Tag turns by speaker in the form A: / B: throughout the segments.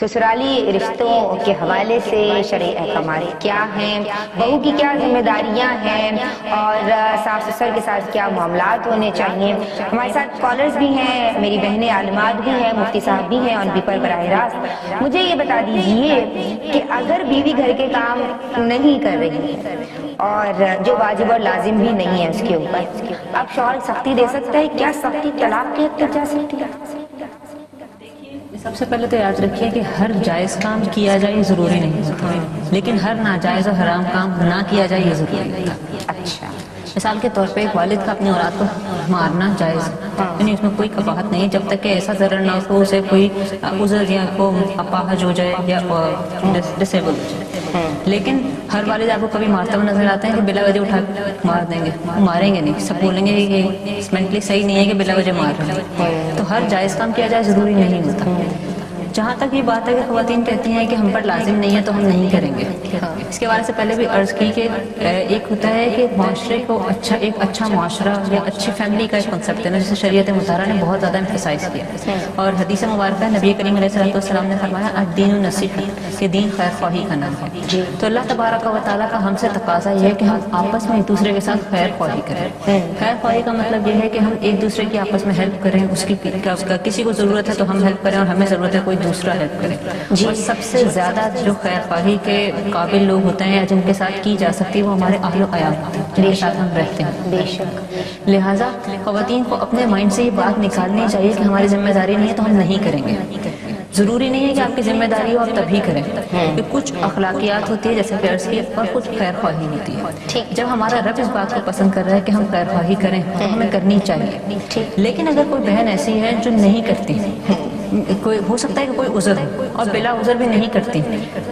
A: سسرالی رشتوں کے حوالے سے شرعی احکامات کیا ہیں، بہو کی کیا ذمہ داریاں ہیں اور ساس سسر کے ساتھ کیا معاملات ہونے چاہیے۔ ہمارے ساتھ کالرز بھی ہیں، میری بہنیں عالمات بھی ہیں، مفتی صاحب بھی ہیں اور بھی پر براہ راست مجھے یہ بتا دیجئے کہ اگر بیوی گھر کے کام نہیں کر رہی ہے اور جو واجب اور لازم بھی نہیں ہے اس کے اوپر، اب شوہر سختی دے سکتا ہے؟ کیا سختی طلاق کی حد تک جا سکتی ہے؟
B: سب سے پہلے تو یاد رکھیے کہ ہر جائز کام کیا جائے یہ ضروری نہیں ہوتا، لیکن ہر ناجائز اور حرام کام نہ کیا جائے یہ ضروری ہوتا ہے۔
A: اچھا،
B: مثال کے طور پہ ایک والد کا اپنی اولاد کو مارنا جائز ہے، یعنی اس میں کوئی قباحت نہیں جب تک کہ ایسا ضرر نہ ہو اسے کوئی عذر یا کو اپاہج ہو جائے یا ڈسیبل ہو جائے۔ لیکن ہر والد آپ کو کبھی مارتا ہوا نظر آتے ہیں کہ بلا وجہ اٹھا کے مار دیں گے، ماریں گے نہیں، سب بولیں گے کہ مینٹلی صحیح نہیں ہے کہ بلا وجہ مار رہے ہیں۔ تو ہر جائز کام کیا جائے ضروری نہیں ہوتا۔ جہاں تک یہ بات ہے کہ خواتین کہتی ہیں کہ ہم پر لازم نہیں ہے تو ہم نہیں کریں گے، اس کے بارے سے پہلے بھی عرض کی کہ ایک ہوتا ہے کہ معاشرے کو ایک اچھا معاشرہ یا اچھی فیملی کا ایک کنسیپٹ ہے نا، جسے شریعت مطہرہ نے بہت زیادہ ایمفسائز کیا، اور حدیث مبارکہ نبی کریم علیہ السلام نے فرمایا الدین النصیحہ، کہ دین خیر خواہی کا نام ہے۔ تو اللہ تبارک و تعالیٰ کا ہم سے تقاضا یہ ہے کہ ہم آپس میں ایک دوسرے کے ساتھ خیر خواہی کریں۔ خیر خواہی کا مطلب یہ ہے کہ ہم ایک دوسرے کی آپس میں ہیلپ کریں، اس کی کسی کو ضرورت ہے تو ہم ہیلپ کریں اور ہمیں ضرورت ہے کوئی دوسرا ہیلپ کرے۔ اور سب سے زیادہ جو خیر خواہی کے قابل لوگ ہوتے ہیں یا جن کے ساتھ کی جا سکتی ہے وہ ہمارے اہل و عیال ہوتے ہیں جن کے ساتھ ہم رہتے ہیں۔
A: بے شک۔
B: لہٰذا خواتین کو اپنے مائنڈ سے یہ بات نکالنی چاہیے کہ ہماری ذمہ داری نہیں ہے تو ہم نہیں کریں گے۔ ضروری نہیں ہے کہ آپ کی ذمہ داری ہو آپ تبھی کریں، کہ کچھ اخلاقیات ہوتی ہے جیسے کہ عرض کی، اور کچھ خیر خواہی ہوتی ہے۔ جب ہمارا رب اس بات کو پسند کر رہا ہے کہ ہم خیر خواہی کریں تو ہمیں کرنی چاہیے۔ لیکن اگر کوئی بہن ایسی ہے جو نہیں کرتی، کوئی ہو سکتا ہے کہ کوئی عذر ہو اور بلا عذر بھی نہیں کرتی،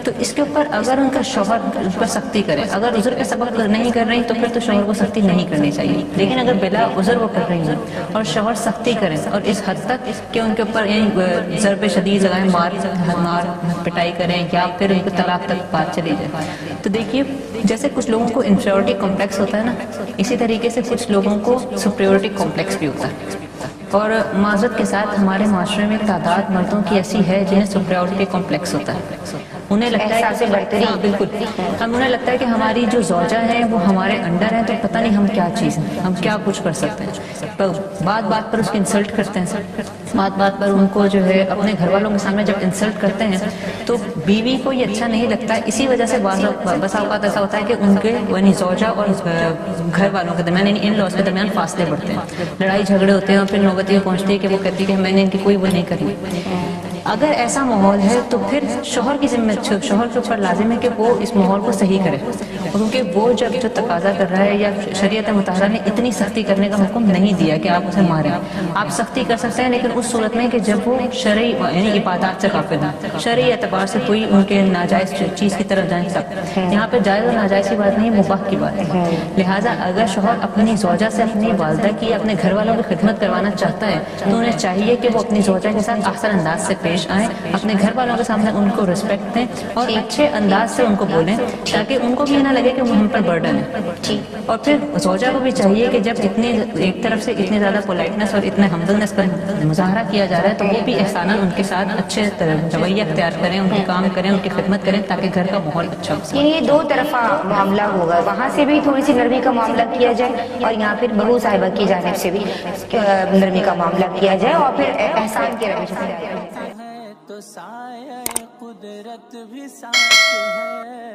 B: تو اس کے اوپر اگر ان کا شوہر اس پر سختی کرے، اگر عذر کے سبب نہیں کر رہی تو پھر تو شوہر کو سختی نہیں کرنی چاہیے۔ لیکن اگر بلا عذر وہ کر رہی ہیں اور شوہر سختی کریں اور اس حد تک کہ ان کے اوپر ضرب شدید لگائیں، مار پٹائی کریں یا پھر ان کو طلاق تک بات چلی جائے، تو دیکھیے جیسے کچھ لوگوں کو انفیریورٹی کمپلیکس ہوتا ہے نا، اسی طریقے سے کچھ لوگوں کو سپریورٹی کمپلیکس بھی ہوتا ہے۔ اور معذرت کے ساتھ ہمارے معاشرے میں تعداد مردوں کی ایسی ہے جنہیں سپریورٹی کمپلیکس ہوتا ہے، انہیں لگتا ہے
A: احساس برتری۔
B: ہاں بالکل، انہیں لگتا ہے کہ ہماری جو زوجہ ہیں وہ ہمارے انڈر ہیں تو پتہ نہیں ہم کیا چیز ہیں، ہم کیا کچھ کر سکتے ہیں۔ بات بات پر اس کی انسلٹ کرتے ہیں، بات بات پر ان کو جو ہے اپنے گھر والوں کے سامنے جب انسلٹ کرتے ہیں تو بیوی کو یہ اچھا نہیں لگتا ہے۔ اسی وجہ سے بس اوقات ایسا ہوتا ہے کہ ان کے یعنی زوجہ اور گھر والوں کے درمیان یعنی ان لاس کے درمیان فاصلے بڑھتے ہیں، لڑائی جھگڑے ہوتے ہیں اور پھر نوبت یہ پہنچتی ہے کہ وہ کہتی ہے کہ میں نے ان کی کوئی وہ نہیں کری۔ اگر ایسا ماحول ہے تو پھر شوہر کے اوپر لازم ہے کہ وہ اس ماحول کو صحیح کرے، کیونکہ وہ جو تقاضا کر رہا ہے یا شریعت مطہرہ نے اتنی سختی کرنے کا حکم نہیں دیا کہ آپ اسے ماریں۔ آپ سختی کر سکتے ہیں لیکن اس صورت میں کہ جب وہ شرعی یعنی عبادات سے غافل ہیں، شرعی اعتبار سے کوئی ان کے ناجائز چیز کی طرف جائیں تک۔ یہاں پہ جائز اور ناجائز کی بات نہیں، مباح کی بات ہے۔ لہٰذا اگر شوہر اپنی زوجہ سے اپنی والدہ کی اپنے گھر والوں کی خدمت کروانا چاہتا ہے تو انہیں چاہیے کہ وہ اپنی زوجہ کے ساتھ احسن انداز سے پیش آئیں، اپنے گھر والوں کے سامنے ان کو رسپیکٹ دیں اور اچھے انداز سے ان کو بولیں تاکہ ان کو بھی نہ لگے کہ وہ ہم پر برڈن ہے۔ اور پھر زوجہ کو بھی چاہیے کہ جب ایک طرف سے اتنی زیادہ پولائٹنس اور اتنے ہمدردنس کا مظاہرہ کیا جا رہا ہے تو وہ بھی احساناً ان کے ساتھ اچھے رویہ اختیار کریں، ان کے کام کریں، ان کی خدمت کریں تاکہ گھر کا ماحول اچھا ہو۔
A: یعنی یہ دو طرفہ معاملہ ہوگا، وہاں سے بھی تھوڑی سی نرمی کا معاملہ کیا جائے اور یہاں پھر بہو صاحبہ کی جانب سے بھی نرمی کا معاملہ کیا جائے اور پھر احسان کے روش سے۔
C: تو سایہ قدرت بھی ساتھ ہے۔